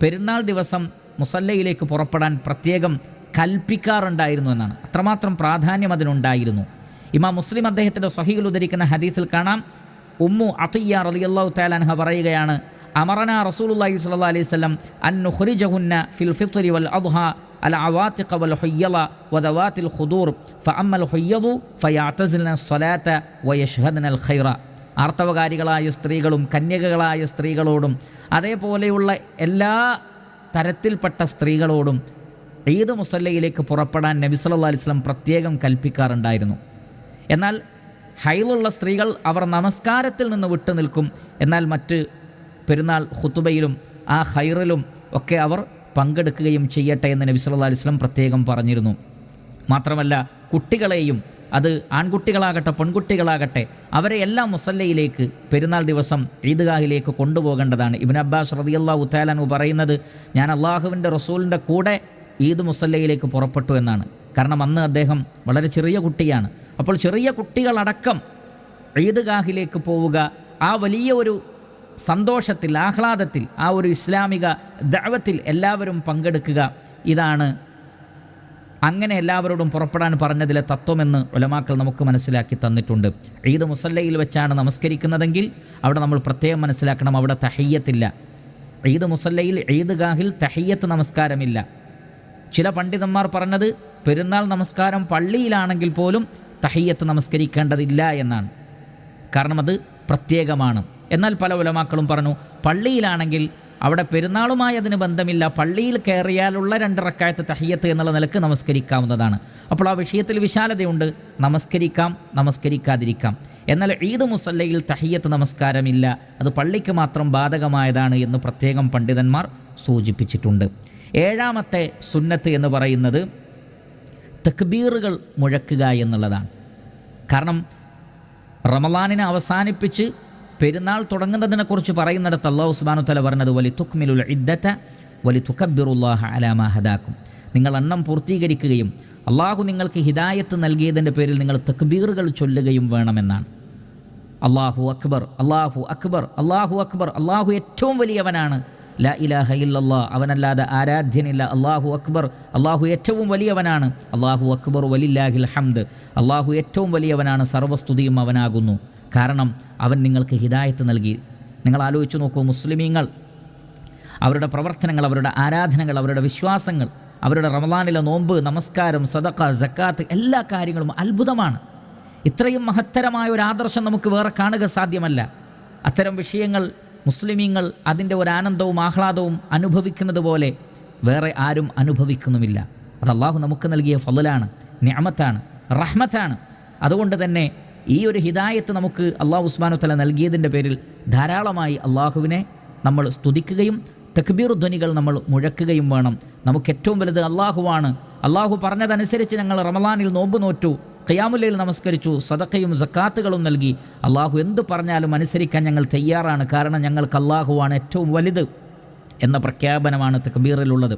പെരുന്നാൾ ദിവസം മുസല്ലയിലേക്ക് പുറപ്പെടാൻ പ്രത്യേകം കൽപ്പിക്കാറുണ്ടായിരുന്നു എന്നാണ്. അത്രമാത്രം പ്രാധാന്യം അതിനുണ്ടായിരുന്നു. ഇമാം മുസ്ലിം അദ്ദേഹത്തിൻ്റെ സ്വഹീഹിൽ ഉദ്ധരിക്കുന്ന ഹദീസിൽ കാണാം, ഉമ്മു അത്തിയ്യ റളിയല്ലാഹു തആല അൻഹ പറയുകയാണ്, അമറന റസൂലുള്ളാഹി സ്വല്ലല്ലാഹു അലൈഹി വസല്ലം അൻ നുഖ്രിജഹുന്ന ഫിൽ ഫിത്രി വൽ അദ്ഹാ അൽ അവാതിഖ വൽ ഹുയ്യള വദവാതിൽ ഖുദൂർ ഫഅമ്മൽ ഹുയ്യദു ഫയഅതസിൽന സ്വലാത വയഷ്ഹദന അൽ ഖൈറ. ആർത്തവകാരികളായ സ്ത്രീകളും കന്യകകളായ സ്ത്രീകളോടും അതേപോലെയുള്ള എല്ലാ തരത്തിൽപ്പെട്ട സ്ത്രീകളോടും ഈദ് മുസല്ലയിലേക്ക് പുറപ്പെടാൻ നബി സല്ലല്ലാഹു അലൈഹി വസല്ലം പ്രത്യേകം കൽപ്പിക്കാറുണ്ടായിരുന്നു. എന്നാൽ ഹൈലുള്ള സ്ത്രീകൾ അവർ നമസ്കാരത്തിൽ നിന്ന് വിട്ടു നിൽക്കും. എന്നാൽ മറ്റ് പെരുന്നാൾ ഖുതുബയിലും ആ ഖൈറിലും ഒക്കെ അവർ പങ്കെടുക്കുകയും ചെയ്യട്ടെ എന്ന് നബി സല്ലല്ലാഹു അലൈഹി വസല്ലം പ്രത്യേകം പറഞ്ഞിരുന്നു. മാത്രമല്ല കുട്ടികളെയും, അത് ആൺകുട്ടികളാകട്ടെ പെൺകുട്ടികളാകട്ടെ, അവരെ എല്ലാം മുസല്ലയിലേക്ക് പെരുന്നാൾ ദിവസം ഈദ്ഗാഹിലേക്ക് കൊണ്ടുപോകേണ്ടതാണ്. ഇബ്നു അബ്ബാസ് റളിയല്ലാഹു തആല അൻഹു പറയുന്നത്, ഞാൻ അള്ളാഹുവിൻ്റെ റസൂലിൻ്റെ കൂടെ ഈദ് മുസല്ലയിലേക്ക് പുറപ്പെട്ടു എന്നാണ്. കാരണം അന്ന് അദ്ദേഹം വളരെ ചെറിയ കുട്ടിയാണ്. അപ്പോൾ ചെറിയ കുട്ടികളടക്കം ഈദ്ഗാഹിലേക്ക് പോവുക, ആ വലിയ ഒരു സന്തോഷത്തിൽ, ആഹ്ലാദത്തിൽ, ആ ഒരു ഇസ്ലാമിക ദഅവത്തിൽ എല്ലാവരും പങ്കെടുക്കുക, ഇതാണ് അങ്ങനെ എല്ലാവരോടും പുറപ്പെടാൻ പറഞ്ഞതിലെ തത്വമെന്ന് ഉലമാക്കൾ നമുക്ക് മനസ്സിലാക്കി തന്നിട്ടുണ്ട്. ഈദ് മുസല്ലയിൽ വെച്ചാണ് നമസ്കരിക്കുന്നതെങ്കിൽ അവിടെ നമ്മൾ പ്രത്യേകം മനസ്സിലാക്കണം, അവിടെ തഹിയ്യത്തില്ല. ഈദ് മുസല്ലയിൽ ഈദ്ഗാഹിൽ തഹിയ്യത്ത് നമസ്കാരമില്ല. ചില പണ്ഡിതന്മാർ പറഞ്ഞത് പെരുന്നാൾ നമസ്കാരം പള്ളിയിലാണെങ്കിൽ പോലും തഹിയ്യത്ത് നമസ്കരിക്കേണ്ടതില്ല എന്നാണ്. കാരണം അത് പ്രത്യേകമാണ്. എന്നാൽ പല ഉലമാക്കളും പറഞ്ഞു പള്ളിയിലാണെങ്കിൽ അവിടെ പെരുന്നാളുമായി അതിന് ബന്ധമില്ല, പള്ളിയിൽ കയറിയാലുള്ള 2 റക്അത്ത് തഹിയ്യത്ത് എന്നുള്ള നിലക്ക് നമസ്കരിക്കാവുന്നതാണ്. അപ്പോൾ ആ വിഷയത്തിൽ വിശാലതയുണ്ട്, നമസ്കരിക്കാം, നമസ്കരിക്കാതിരിക്കാം. എന്നാൽ ഈദ് മുസല്ലയിൽ തഹിയ്യത്ത് നമസ്കാരമില്ല, അത് പള്ളിക്ക് മാത്രം ബാധകമായതാണ് എന്ന് പ്രത്യേകം പണ്ഡിതന്മാർ സൂചിപ്പിച്ചിട്ടുണ്ട്. 7ാമത്തെ സുന്നത്ത് എന്ന് പറയുന്നത് തക്ബീറുകൾ മുഴക്കുക എന്നുള്ളതാണ്. കാരണം റമളാനിനെ അവസാനിപ്പിച്ച് പെരുന്നാൾ തുടങ്ങുന്നതിനെക്കുറിച്ച് പറയുന്നിടത്ത് അല്ലാഹു സുബ്ഹാനഹു വ തആല പറഞ്ഞത് വലി തുക്മിലുൽ ഇദ്ദത വലി തുകബ്ബിറുല്ലാഹ അലാ മാ ഹദാക്കും, നിങ്ങൾ എണ്ണം പൂർത്തീകരിക്കുകയും അള്ളാഹു നിങ്ങൾക്ക് ഹിദായത്ത് നൽകിയതിൻ്റെ പേരിൽ നിങ്ങൾ തക്ബീറുകൾ ചൊല്ലുകയും വേണമെന്നാണ്. അല്ലാഹു അക്ബർ, അല്ലാഹു അക്ബർ, അല്ലാഹു അക്ബർ, അല്ലാഹു ഏറ്റവും വലിയവനാണ്, ലാ ഇലാഹ ഇല്ലല്ലാഹ്, അവനല്ലാതെ ആരാധ്യനില്ല, അല്ലാഹു അക്ബർ, അല്ലാഹു ഏറ്റവും വലിയവനാണ്, അല്ലാഹു അക്ബർ വലില്ലാഹിൽ ഹംദ്, അല്ലാഹു ഏറ്റവും വലിയവനാണ്, സർവ്വസ്തുതിയും അവനാകുന്നു. കാരണം അവൻ നിങ്ങൾക്ക് ഹിദായത്ത് നൽകി. നിങ്ങൾ ആലോചിച്ച് നോക്കൂ, മുസ്ലിമീങ്ങൾ അവരുടെ പ്രവർത്തനങ്ങൾ, അവരുടെ ആരാധനകൾ, അവരുടെ വിശ്വാസങ്ങൾ, അവരുടെ റമളാനിലെ നോമ്പ്, നമസ്കാരം, സദഖ, സക്കാത്ത്, എല്ലാ കാര്യങ്ങളും അത്ഭുതമാണ്. ഇത്രയും മഹത്തരമായ ഒരു ആദർശം നമുക്ക് വേറെ കാണുക സാധ്യമല്ല. അത്തരം വിഷയങ്ങൾ മുസ്ലിമീങ്ങൾ അതിൻ്റെ ഒരു ആനന്ദവും ആഹ്ലാദവും അനുഭവിക്കുന്നത് പോലെ വേറെ ആരും അനുഭവിക്കുന്നുമില്ല. അത് അള്ളാഹു നമുക്ക് നൽകിയ ഫളലാണ്, നിഅമത്താണ്, റഹ്മത്താണ്. അതുകൊണ്ട് തന്നെ ഈ ഒരു ഹിദായത്ത് നമുക്ക് അല്ലാഹു സുബ്ഹാനഹു വ തആല നൽകിയതിൻ്റെ പേരിൽ ധാരാളമായി അള്ളാഹുവിനെ നമ്മൾ സ്തുതിക്കുകയും തക്ബീർ ധ്വനികൾ നമ്മൾ മുഴക്കുകയും വേണം. നമുക്ക് ഏറ്റവും വലുത് അള്ളാഹുവാണ്. അള്ളാഹു പറഞ്ഞതനുസരിച്ച് ഞങ്ങൾ റമളാനിൽ നോമ്പ് നോറ്റു, ഖിയാമുൽ ലൈൽ നമസ്കരിച്ചു, സദഖയും സക്കാത്തുകളും നൽകി. അള്ളാഹു എന്തു പറഞ്ഞാലും അനുസരിക്കാൻ ഞങ്ങൾ തയ്യാറാണ്, കാരണം ഞങ്ങൾക്ക് അള്ളാഹുവാണ് ഏറ്റവും വലുത് എന്ന പ്രഖ്യാപനമാണ് തക്ബീറിലുള്ളത്.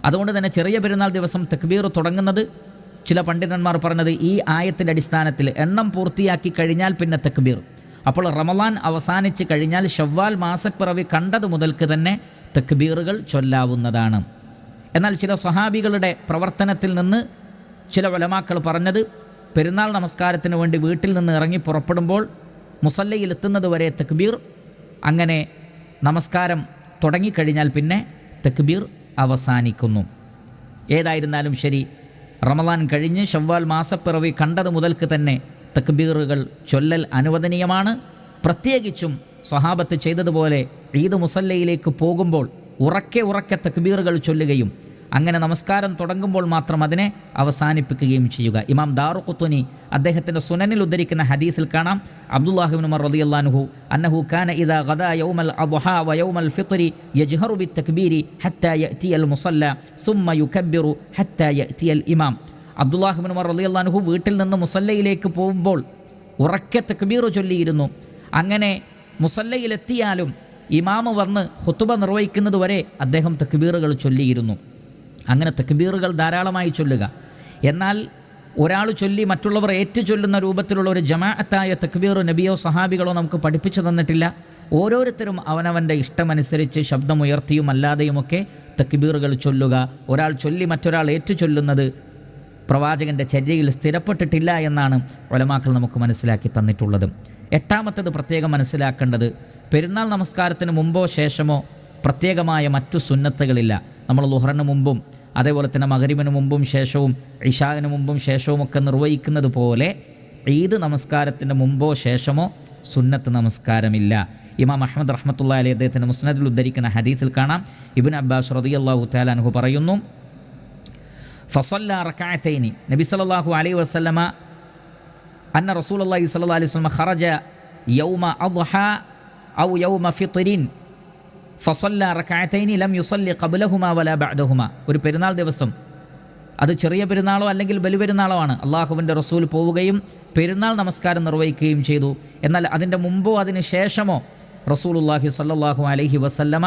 അതുകൊണ്ട് തന്നെ ചെറിയ പെരുന്നാൾ ദിവസം തക്ബീർ തുടങ്ങുന്നത് ചില പണ്ഡിതന്മാർ പറഞ്ഞത് ഈ ആയത്തിൻ്റെ അടിസ്ഥാനത്തിൽ എണ്ണം പൂർത്തിയാക്കി കഴിഞ്ഞാൽ പിന്നെ തക്ബീർ. അപ്പോൾ റമളാൻ അവസാനിച്ച് കഴിഞ്ഞാൽ ശവ്വാൽ മാസപ്പിറവി കണ്ടത് മുതൽക്ക് തന്നെ തക്ബീറുകൾ ചൊല്ലാവുന്നതാണ്. എന്നാൽ ചില സ്വഹാബികളുടെ പ്രവർത്തനത്തിൽ നിന്ന് ചില ഉലമാക്കൾ പറഞ്ഞത് പെരുന്നാൾ നമസ്കാരത്തിന് വേണ്ടി വീട്ടിൽ നിന്ന് ഇറങ്ങി പുറപ്പെടുമ്പോൾ മുസല്ലയിലെത്തുന്നത് വരെ തക്ബീർ, അങ്ങനെ നമസ്കാരം തുടങ്ങിക്കഴിഞ്ഞാൽ പിന്നെ തക്ബീർ അവസാനിക്കുന്നു. ഏതായിരുന്നാലും ശരി, റമളാൻ കഴിഞ്ഞ് ശവ്വാൽ മാസപ്പിറവി കണ്ടത് മുതൽക്ക് തന്നെ തക്ബീറുകൾ ചൊല്ലൽ അനുവദനീയമാണ്. പ്രത്യേകിച്ചും സ്വഹാബത്ത് ചെയ്തതുപോലെ ഈദ് മുസല്ലയിലേക്ക് പോകുമ്പോൾ ഉറക്കെ തക്ബീറുകൾ ചൊല്ലുകയും അങ്ങനെ നമസ്കാരം തുടങ്ങുമ്പോൾ മാത്രം അതിനെ അവസാനിപ്പിക്കുകയും ചെയ്യുക. ഇമാം ദാറുഖുത്വനി അദ്ദേഹത്തിൻ്റെ സുനനിൽ ഉദ്ധരിക്കുന്ന ഹദീസിൽ കാണാം, അബ്ദുല്ലാഹി ഇബ്നു ഉമർ റളിയല്ലാഹു അൻഹു അന്നഹു കാന ഇദാ ഗദാ യൗമൽ അദ്ഹാ വ യൗമൽ ഫിത്രി യജ്ഹറു ബിത്തക്ബീരി ഹത്താ യഅതിയൽ മുസല്ല സുമ്മ യുകബ്ബിറു ഹത്താ യഅതിയൽ ഇമാം. അബ്ദുല്ലാഹി ഇബ്നു ഉമർ റളിയല്ലാഹു അൻഹു വീട്ടിൽ നിന്ന് മുസല്ലയിലേക്ക് പോകുമ്പോൾ ഉറക്കെ തക്ബീർ ചൊല്ലിയിരുന്നു. അങ്ങനെ മുസല്ലയിലെത്തിയാലും ഇമാമ് വന്ന് ഖുതുബ നിർവഹിക്കുന്നത് വരെ അദ്ദേഹം തക്ബീറുകൾ ചൊല്ലിയിരുന്നു. അങ്ങനെ തക്ബീറുകൾ ധാരാളമായി ചൊല്ലുക. എന്നാൽ ഒരാൾ ചൊല്ലി മറ്റുള്ളവർ ഏറ്റു ചൊല്ലുന്ന രൂപത്തിലുള്ള ഒരു ജമാഅത്തായ തക്ബീർ നബിയോ സഹാബികളോ നമുക്ക് പഠിപ്പിച്ചു തന്നിട്ടില്ല. ഓരോരുത്തരും അവനവൻ്റെ ഇഷ്ടമനുസരിച്ച് ശബ്ദമുയർത്തിയും അല്ലാതെയുമൊക്കെ തക്ബീറുകൾ ചൊല്ലുക. ഒരാൾ ചൊല്ലി മറ്റൊരാൾ ഏറ്റു ചൊല്ലുന്നത് പ്രവാചകൻ്റെ ചര്യയിൽ സ്ഥിരപ്പെട്ടിട്ടില്ല എന്നാണ് ഉലമാക്കൾ നമുക്ക് മനസ്സിലാക്കി തന്നിട്ടുള്ളത്. 8ാമത്തേത് പ്രത്യേകം മനസ്സിലാക്കേണ്ടത്, പെരുന്നാൾ നമസ്കാരത്തിന് മുമ്പോ ശേഷമോ പ്രത്യേകമായ മറ്റു സുന്നത്തുകളില്ല. നമ്മൾ ളുഹറിന് മുമ്പും അതേപോലെ തന്നെ മഗ്രിബിന് മുമ്പും ശേഷവും ഇശാഇന് മുമ്പും ശേഷവും ഒക്കെ നിർവഹിക്കുന്നത് പോലെ ഈദ് നമസ്കാരത്തിന് മുമ്പോ ശേഷമോ സുന്നത്ത് നമസ്കാരമില്ല. ഇമാം അഹ്മദ് റഹ്മത്തുള്ളാഹി അലൈഹി അദ്ദേഹത്തിൻ്റെ മുസ്നദിൽ ഉദ്ധരിക്കുന്ന ഹദീസിൽ കാണാം, ഇബ്നു അബ്ബാസ് റളിയല്ലാഹു തആല അൻഹു പറയുന്നു, ഫസല്ല റകഅതൈനി, നബി സല്ലല്ലാഹു അലൈഹി വസല്ലമ അന്ന റസൂലുള്ളാഹി സ്വല്ലല്ലാഹു അലൈഹി വസല്ലം ഖറജ യൗമ അദ്ഹാ ഔ യൗമ ഫിത്രിൻ ഫസല്ല റകഅതൈനി ലം യുസല്ലി ഖബ്ലഹുമാ വലാ ബഅദഹുമാ. ഒരു പെരുന്നാൾ ദിവസം, അത് ചെറിയ പെരുന്നാളോ അല്ലെങ്കിൽ ബലിപെരുന്നാളോ ആണ്, അള്ളാഹുവിൻ്റെ റസൂൽ പോവുകയും പെരുന്നാൾ നമസ്കാരം നിർവഹിക്കുകയും ചെയ്തു. എന്നാൽ അതിൻ്റെ മുമ്പോ അതിന് ശേഷമോ റസൂലുള്ളാഹി സ്വല്ലല്ലാഹു അലൈഹി വസല്ലമ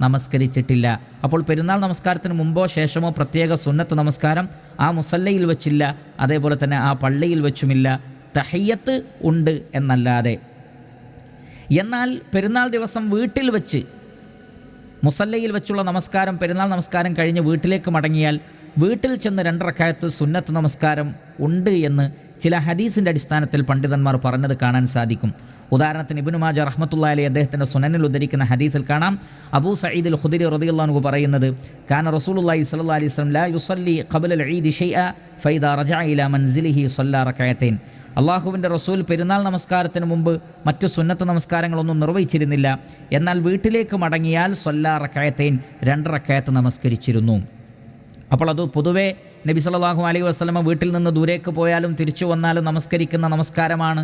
നമസ്കരിച്ചിട്ടില്ല. അപ്പോൾ പെരുന്നാൾ നമസ്കാരത്തിന് മുമ്പോ ശേഷമോ പ്രത്യേക സുന്നത്ത് നമസ്കാരം ആ മുസല്ലയിൽ വെച്ചില്ല, അതേപോലെ തന്നെ ആ പള്ളിയിൽ വെച്ചുമില്ല. തഹിയ്യത്ത് ഉണ്ട് എന്നല്ലാതെ. എന്നാൽ പെരുന്നാൾ ദിവസം വീട്ടിൽ വെച്ച് മുസല്ലയിൽ വെച്ചുള്ള നമസ്കാരം, പെരുന്നാൾ നമസ്കാരം കഴിഞ്ഞ് വീട്ടിലേക്ക് മടങ്ങിയാൽ വീട്ടിൽ ചെന്ന് 2 റക്അത്ത് സുന്നത്ത് നമസ്കാരം ഉണ്ട് എന്ന് ചില ഹദീസിൻ്റെ അടിസ്ഥാനത്തിൽ പണ്ഡിതന്മാർ പറഞ്ഞത് കാണാൻ സാധിക്കും. ഉദാഹരണത്തിന് ഇബ്നു മാജ റഹ്മത്തുള്ളാഹി അലൈഹി അദ്ദേഹത്തിൻ്റെ സുനനിൽ ഉദ്ധരിക്കുന്ന ഹദീസിൽ കാണാം, അബൂ സഈദ് അൽ ഖുദരി റളിയല്ലാഹു അൻഹു പറയുന്നത്, കാന റസൂലുള്ളാഹി സ്വല്ലല്ലാഹു അലൈഹി വസല്ലം ലാ യുസല്ലി ഖബ്ല അൽ ഈദ് ഷൈഅ ഫൈദാ റജഅ ഇലാ മൻസിലിഹി സ്വല്ല റകഅതൈൻ. അള്ളാഹുവിൻ്റെ റസൂൽ പെരുന്നാൾ നമസ്കാരത്തിന് മുമ്പ് മറ്റു സുന്നത്ത് നമസ്കാരങ്ങളൊന്നും നിർവഹിച്ചിരുന്നില്ല. എന്നാൽ വീട്ടിലേക്ക് മടങ്ങിയാൽ സ്വല്ല റകഅതൈൻ 2 റകഅത്ത് നമസ്കരിച്ചിരുന്നു. അപ്പോൾ അത് പൊതുവേ നബി സല്ലല്ലാഹു അലൈഹി വസല്ലമ വീട്ടിൽ നിന്ന് ദൂരേക്ക് പോയാലും തിരിച്ചു വന്നാലും നമസ്കരിക്കുന്ന നമസ്കാരമാണ്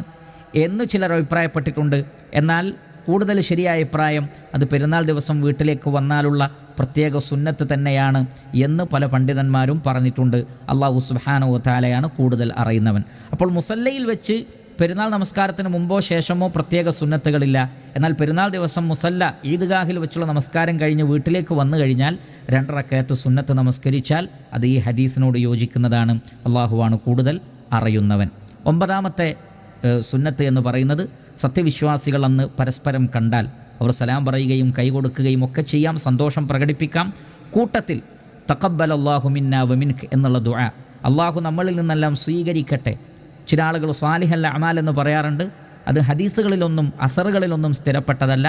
എന്ന് ചിലർ അഭിപ്രായപ്പെട്ടിട്ടുണ്ട്. എന്നാൽ കൂടുതൽ ശരിയായ അഭിപ്രായം അത് പെരുന്നാൾ ദിവസം വീട്ടിലേക്ക് വന്നാലുള്ള പ്രത്യേക സുന്നത്ത് തന്നെയാണ് എന്ന് പല പണ്ഡിതന്മാരും പറഞ്ഞിട്ടുണ്ട്. അല്ലാഹു സുബ്ഹാനഹു വ തആലയാണ് കൂടുതൽ അറിയുന്നവൻ. അപ്പോൾ മുസല്ലയിൽ വെച്ച് പെരുന്നാൾ നമസ്കാരത്തിന് മുമ്പോ ശേഷമോ പ്രത്യേക സുന്നത്തുകളില്ല. എന്നാൽ പെരുന്നാൾ ദിവസം മുസല്ല ഈദ്ഗാഹിൽ വെച്ചുള്ള നമസ്കാരം കഴിഞ്ഞ് വീട്ടിലേക്ക് വന്നു കഴിഞ്ഞാൽ 2 റകഅത്ത് സുന്നത്ത് നമസ്കരിച്ചാൽ അത് ഈ ഹദീസിനോട് യോജിക്കുന്നതാണ്. അള്ളാഹുവാണ് കൂടുതൽ അറിയുന്നവൻ. 9ാമത്തെ സുന്നത്ത് എന്ന് പറയുന്നത്, സത്യവിശ്വാസികൾ അന്ന് പരസ്പരം കണ്ടാൽ അവർ സലാം പറയുകയും കൈകൊടുക്കുകയും ഒക്കെ ചെയ്യാം, സന്തോഷം പ്രകടിപ്പിക്കാം. കൂട്ടത്തിൽ തഖബ്ബലല്ലാഹു മിന്നാ വമിൻക എന്നുള്ള ദുആ, അള്ളാഹു നമ്മളിൽ നിന്നെല്ലാം സ്വീകരിക്കട്ടെ. ചില ആളുകൾ സ്വാലിഹൽ അഅമാൽ എന്ന് പറയാറുണ്ട്. അത് ഹദീസുകളിലൊന്നും അസറുകളിലൊന്നും സ്ഥിരപ്പെട്ടതല്ല.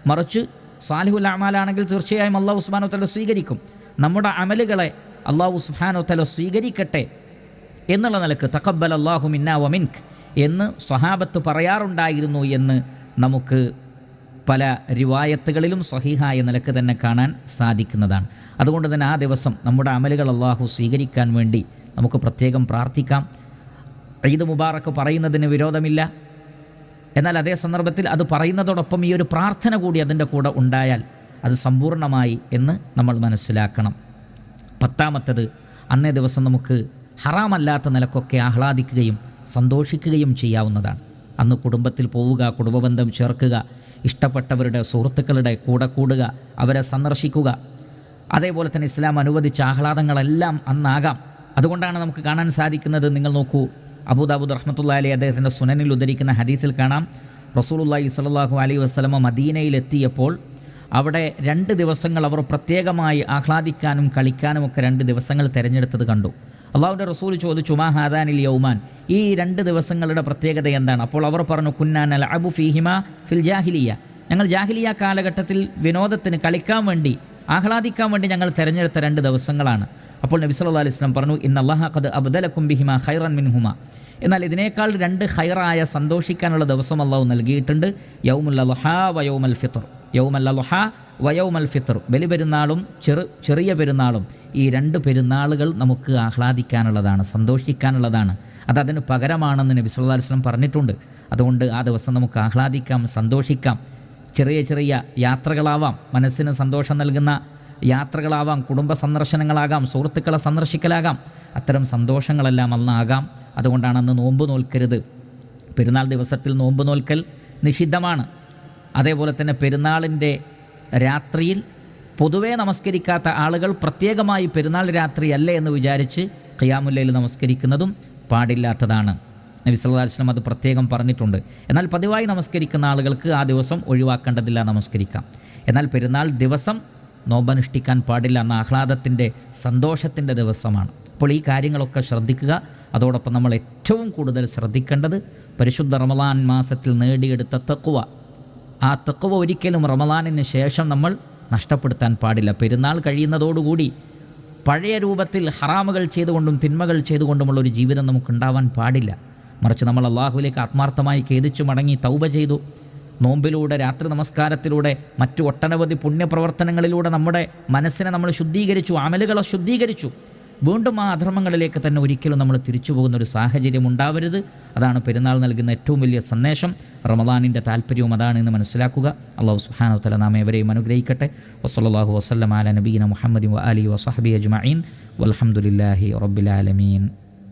മറിച്ച് സാലിഹുൽ അഅമാലാണെങ്കിൽ തീർച്ചയായും അള്ളാഹു സുബ്ഹാനഹു വ തആല സ്വീകരിക്കും. നമ്മുടെ അമലുകളെ അള്ളാഹു സുബ്ഹാനഹു വ തആല സ്വീകരിക്കട്ടെ എന്നുള്ള നിലക്ക് തഖബ്ബലല്ലാഹു മിന്നാ വമിൻക എന്ന് സ്വഹാബത്ത് പറയാറുണ്ടായിരുന്നു എന്ന് നമുക്ക് പല റിവായത്തുകളിലും സ്വഹീഹായ നിലക്ക് തന്നെ കാണാൻ സാധിക്കുന്നതാണ്. അതുകൊണ്ട് തന്നെ ആ ദിവസം നമ്മുടെ അമലുകൾ അള്ളാഹു സ്വീകരിക്കാൻ വേണ്ടി നമുക്ക് പ്രത്യേകം പ്രാർത്ഥിക്കാം. ഈദ് മുബാറക്ക് പറയുന്നതിന് വിരോധമില്ല. എന്നാൽ അതേ സന്ദർഭത്തിൽ അത് പറയുന്നതോടൊപ്പം ഈ ഒരു പ്രാർത്ഥന കൂടി അതിൻ്റെ കൂടെ ഉണ്ടായാൽ അത് സമ്പൂർണ്ണമായി എന്ന് നമ്മൾ മനസ്സിലാക്കണം. 10ാമത്തേത്, അന്നേ ദിവസം നമുക്ക് ഹറാമല്ലാത്ത നിലക്കൊക്കെ ആഹ്ലാദിക്കുകയും സന്തോഷിക്കുകയും ചെയ്യാവുന്നതാണ്. അന്ന് കുടുംബത്തിൽ പോവുക, കുടുംബബന്ധം ചേർക്കുക, ഇഷ്ടപ്പെട്ടവരുടെ സുഹൃത്തുക്കളുടെ കൂടെ കൂടുക, അവരെ സന്ദർശിക്കുക. അതേപോലെ തന്നെ ഇസ്ലാം അനുവദിച്ച ആഹ്ലാദങ്ങളെല്ലാം അന്നാകാം. അതുകൊണ്ടാണ് നമുക്ക് കാണാൻ സാധിക്കുന്നത്, നിങ്ങൾ നോക്കൂ, അബൂദാവൂദ് റഹ്മത്തുള്ളാഹി അലൈഹി അദ്ദേഹത്തിൻ്റെ സുനനിൽ ഉദ്ധരിക്കുന്ന ഹദീസിൽ കാണാം, റസൂലുള്ളാഹി സ്വല്ലല്ലാഹു അലൈഹി വസല്ലമ മദീനയിലെത്തിയപ്പോൾ അവിടെ 2 ദിവസങ്ങൾ അവർ പ്രത്യേകമായി ആഹ്ലാദിക്കാനും കളിക്കാനും ഒക്കെ 2 ദിവസങ്ങൾ തിരഞ്ഞെടുത്തത് കണ്ടു. അള്ളാഹുവിൻ്റെ റസൂൽ ചോദിച്ചു, മാ ഹാദാനിൽ യൗമാൻ, ഈ 2 ദിവസങ്ങളുടെ പ്രത്യേകത എന്താണ്? അപ്പോൾ അവർ പറഞ്ഞു, കുന്നാ നൽഅബു ഫീഹിമാ ഫിൽ ജാഹിലിയ, ഞങ്ങൾ ജാഹിലിയ കാലഘട്ടത്തിൽ വിനോദത്തിന് കളിക്കാൻ വേണ്ടി ആഹ്ലാദിക്കാൻ വേണ്ടി ഞങ്ങൾ തിരഞ്ഞെടുത്ത 2 ദിവസങ്ങളാണ്. അപ്പോൾ നബി സല്ലല്ലാഹു അലൈഹി വസല്ലം പറഞ്ഞു, ഇന്നല്ലാഹ ഖദ് അബ്ദലകും ബിഹിമാ ഖൈറൻ മിൻഹുമാ, എന്നാൽ ഇതിനേക്കാൾ 2 ഖൈറായ സന്തോഷിക്കാനുള്ള ദിവസം അള്ളാഹു നൽകിയിട്ടുണ്ട്. യൗമുൽ അദ്ഹാ വ യൗമുൽ ഫിത്ർ, യൗമുൽ അദ്ഹാ വ യൗമുൽ ഫിത്ർ, ബലിപെരുന്നാളും ചെറിയ പെരുന്നാളും, ഈ 2 പെരുന്നാളുകൾ നമുക്ക് ആഹ്ലാദിക്കാനുള്ളതാണ്, സന്തോഷിക്കാനുള്ളതാണ്. അതതിന് പകരമാണെന്ന് നബി സല്ലല്ലാഹു അലൈഹി വസല്ലം പറഞ്ഞിട്ടുണ്ട്. അതുകൊണ്ട് ആ ദിവസം നമുക്ക് ആഹ്ലാദിക്കാം, സന്തോഷിക്കാം. ചെറിയ യാത്രകളാവാം, മനസ്സിന് സന്തോഷം നൽകുന്ന യാത്രകളാവാം, കുടുംബ സന്ദർശനങ്ങളാകാം, സുഹൃത്തുക്കളെ സന്ദർശിക്കലാകാം. അത്തരം സന്തോഷങ്ങളെല്ലാം അന്നാകാം. അതുകൊണ്ടാണ് അന്ന് നോമ്പ് നോൽക്കരുത്. പെരുന്നാൾ ദിവസത്തിൽ നോമ്പ് നോൽക്കൽ നിഷിദ്ധമാണ്. അതേപോലെ തന്നെ പെരുന്നാളിൻ്റെ രാത്രിയിൽ പൊതുവേ നമസ്കരിക്കാത്ത ആളുകൾ പ്രത്യേകമായി പെരുന്നാൾ രാത്രിയല്ലേ എന്ന് വിചാരിച്ച് ഖിയാമുൽ ലൈൽ നമസ്കരിക്കുന്നതും പാടില്ലാത്തതാണ്. നബി സല്ലല്ലാഹു അലൈഹി വസല്ലം അത് പ്രത്യേകം പറഞ്ഞിട്ടുണ്ട്. എന്നാൽ പതിവായി നമസ്കരിക്കുന്ന ആളുകൾക്ക് ആ ദിവസം ഒഴിവാക്കേണ്ടതില്ല, നമസ്കരിക്കാം. എന്നാൽ പെരുന്നാൾ ദിവസം നോമ്പനുഷ്ഠിക്കാൻ പാടില്ല. എന്ന ആഹ്ലാദത്തിൻ്റെ സന്തോഷത്തിൻ്റെ ദിവസമാണ്. അപ്പോൾ ഈ കാര്യങ്ങളൊക്കെ ശ്രദ്ധിക്കുക. അതോടൊപ്പം നമ്മൾ ഏറ്റവും കൂടുതൽ ശ്രദ്ധിക്കേണ്ടത് പരിശുദ്ധ റമളാൻ മാസത്തിൽ നേടിയെടുത്ത തഖ്വ. ആ തഖ്വ ഒരിക്കലും റമളാനിന് ശേഷം നമ്മൾ നഷ്ടപ്പെടുത്താൻ പാടില്ല. പെരുന്നാൾ കഴിയുന്നതോടുകൂടി പഴയ രൂപത്തിൽ ഹറാമുകൾ ചെയ്തുകൊണ്ടും തിന്മകൾ ചെയ്തുകൊണ്ടുമുള്ളൊരു ജീവിതം നമുക്കുണ്ടാവാൻ പാടില്ല. മറിച്ച് നമ്മൾ അള്ളാഹുവിലേക്ക് ആത്മാർത്ഥമായി ഖേദിച്ചു മടങ്ങി തൗബ ചെയ്തു, നോമ്പിലൂടെ, രാത്രി നമസ്കാരത്തിലൂടെ, മറ്റു ഒട്ടനവധി പുണ്യപ്രവർത്തനങ്ങളിലൂടെ നമ്മുടെ മനസ്സിനെ നമ്മൾ ശുദ്ധീകരിച്ചു, അമലുകളെ ശുദ്ധീകരിച്ചു. വീണ്ടും ആ അധർമ്മങ്ങളിലേക്ക് തന്നെ ഒരിക്കലും നമ്മൾ തിരിച്ചു പോകുന്നൊരു സാഹചര്യം ഉണ്ടാവരുത്. അതാണ് പെരുന്നാൾ നൽകുന്ന ഏറ്റവും വലിയ സന്ദേശം. റമളാനിൻ്റെ താല്പര്യവും അതാണ് എന്ന് മനസ്സിലാക്കുക. അല്ലാഹു സുബ്ഹാനഹു വ തആല നാം ഏവരെയും അനുഗ്രഹിക്കട്ടെ. വസല്ലല്ലാഹു വസല്ലമ അലാ നബിയിന മുഹമ്മദിൻ വ ആലിഹി വസഹ്ബിഹി അജ്മഈൻ വൽഹംദുലില്ലാഹി റബ്ബിൽ ആലമീൻ.